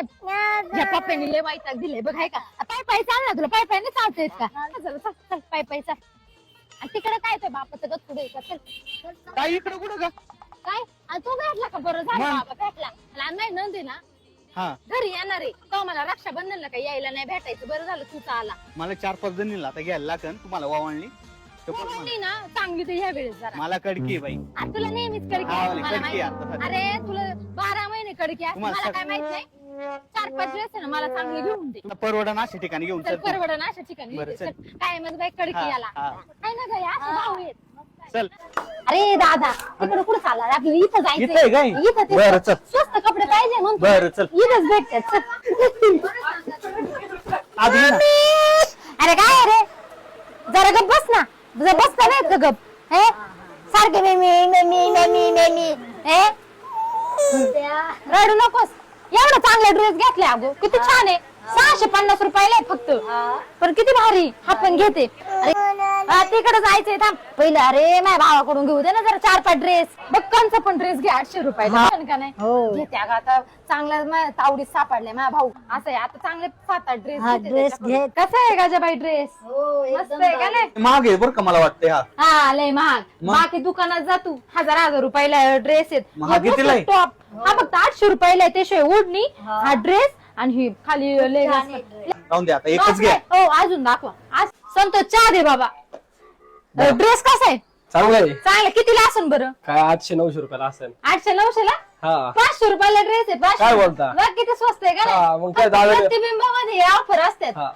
या पप्पाने लय वैताग दिले बघ, आहे का? पाय पाय चाल ना, तुला पाय पाय नाही चालता येत का? चल चल चल, पाय पाय चाल. आणि तिकडे काय ते बापाचं गत पुढे का? चल. काय इकडे कुठं का? काय तू भेटला का? बरं झालं मग? बाबा भेटला. आणि नाही नंदी ना हा, घरी येणार आहे तो, मला रक्षाबंधनला काही यायला नाही भेटायचं. बरं झालं तूच आला. मला 4-5 जणीला आता घ्यायला लागन तुम्हाला वावळणी. तर पण म्हणली ना चांगली तर ह्या वेळेस जरा. मला कडकी आहे बाई. आता तुला नेहमीच कडकी हा, आहे, वाली मला कडकी आहे माहिती. आता. अरे तुला 12 महिने कडकी आहे, तुम्हाला मला काय माहित नाही. 4-5 ड्रेस आहे ना, मला चांगले घेऊन दे. तुला परवडन अशा ठिकाणी घेऊन चल चल तू. परवडन अशा ठिकाणी. बरं, चल. चल. काय मग बाई कडकी हा, याला हा. काय ना गं, असे भाऊ आहेत. चल. अरे दादा तिकडे कुठं चालला? आपल्याला इथं इथं आहे जायचंय. काय? इथं ते बरं, चल. स्वस्त कपडे पाहिजे म्हणून बरं, चल. इथंच भेटतात. आधी ये ना. अरे काय रे, जरा गप बस ना. जरा बसता नाहीत का गप? हे सारखे मेमी हे रडू नकोस. एवढा चांगला ड्रेस घेतला अगो, किती छान आहे. 650 रुपयाला आहे फक्त, पण किती भारी. हा पण घेते. तिकडे जायचंय थांब पहिलं. अरे माझ्या भावाकडून घेऊ दे ना जरा 4-5 ड्रेस. बक्कनचा पण ड्रेस घे 800 रुपयाला, का नाही? घेते अगं आता चांगला. माझ्या तावडीत सापडलाय माझा भाऊ. असं आहे आता चांगले 7-8 ड्रेस घे. कसं आहे गाजाबाई ड्रेस? मस्त आहे का नाही? महाग आहे बरं का मला वाटतंय. हा, हा लय महाग. बाकी दुकानात जा तू, 1000 रुपयाला ड्रेस आहेत. महाग कितीला आहे? टॉप हा फक्त 800 रुपयाला आहे. त्याशिवाय ओढणी, हा ड्रेस आणि ही खाली राहून दे आता एकच घ्या. हो अजून दाखवा. आज संतोष चहा दे बाबा. ड्रेस कसा आहे? चांगलं आहे. चांगला कितीला असेल बरं? काय 800-900 रुपयाला असेल. 800-900 ला हा 500 रुपयाला ड्रेस आहे. 500. काय बोलता? बघ किती स्वस्त आहे का हा, मग काय नाही? दादा- प्रतिबिंबामध्ये ऑफर असतात. हा.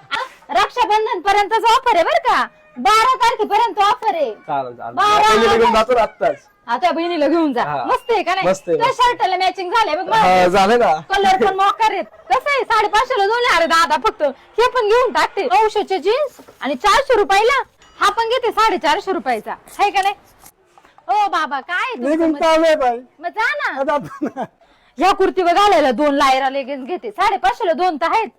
रक्षाबंधन पर्यंतच ऑफर आहे बरं का. 12 तारखेपर्यंत ऑफर आहे. चालेल चालेल. बारा पहिली हजार. निघून जातो ना आत्ताच. आता बहिणीला घेऊन जा. हा. मस्त आहे का नाही? मस्त आहे, त्या मस्त. शर्टला मॅचिंग झालंय बघ. हा, झालं ना. कलर पण मोकार आहेत. कसं आहे 550 दोन. अरे दादा फक्त हे पण घेऊन टाकते. 900चे जीन्स आणि 400 रुपयाला हा पण घेते 450 रुपयाचा, आहे का नाही? ओ बाबा काय तुमचं निघून मत? चाललंय बाई. मग जा ना. जातो ना. ह्या कुर्तीवर घालायला 2 लायरा लेगिन्स घेते. 550 ला 2 तर आहेत.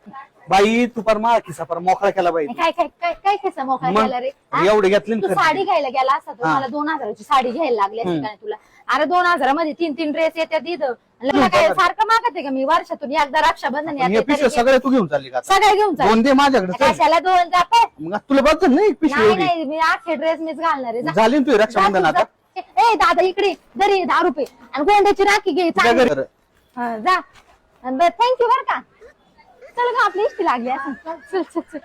बाई तू पर मला खिसा पर मोकळा केला बाई. काय काय काय काय खेसा मोका मग घ्यायला रे? हा? एवढे घेतले तू ना साडी घ्यायला गेला असता तर हा. मला 2000ची साडी घ्यायला लागली असती का नाही तुला? अरे 2000 मध्ये 3 ड्रेस येतात इथं. लग्न काय सारखं मागते का मी? वर्षातून एकदा रक्षाबंधन हे येते पिशव्या सगळे तू घेऊन चालली का आता? सगळ्या घेऊन चाल. 2 दे माझ्याकडे चल. कशाला 2 जाते? मग तुला बघ ना एक पिशवी नाही एवढी. नाही मी आखे ड्रेस मीच घालणार आहे. जा. झाली ना तुझी जा रक्षाबंधन तू, आता? जा. ए दादा इकडे दरी 10 रुपये आणि गोंड्याची राखी घे तुझ्या चांगली. घरी. हा, जा. थँक्यू बर का. चल ग आपली इष्टी लागली असं. चल चल चल.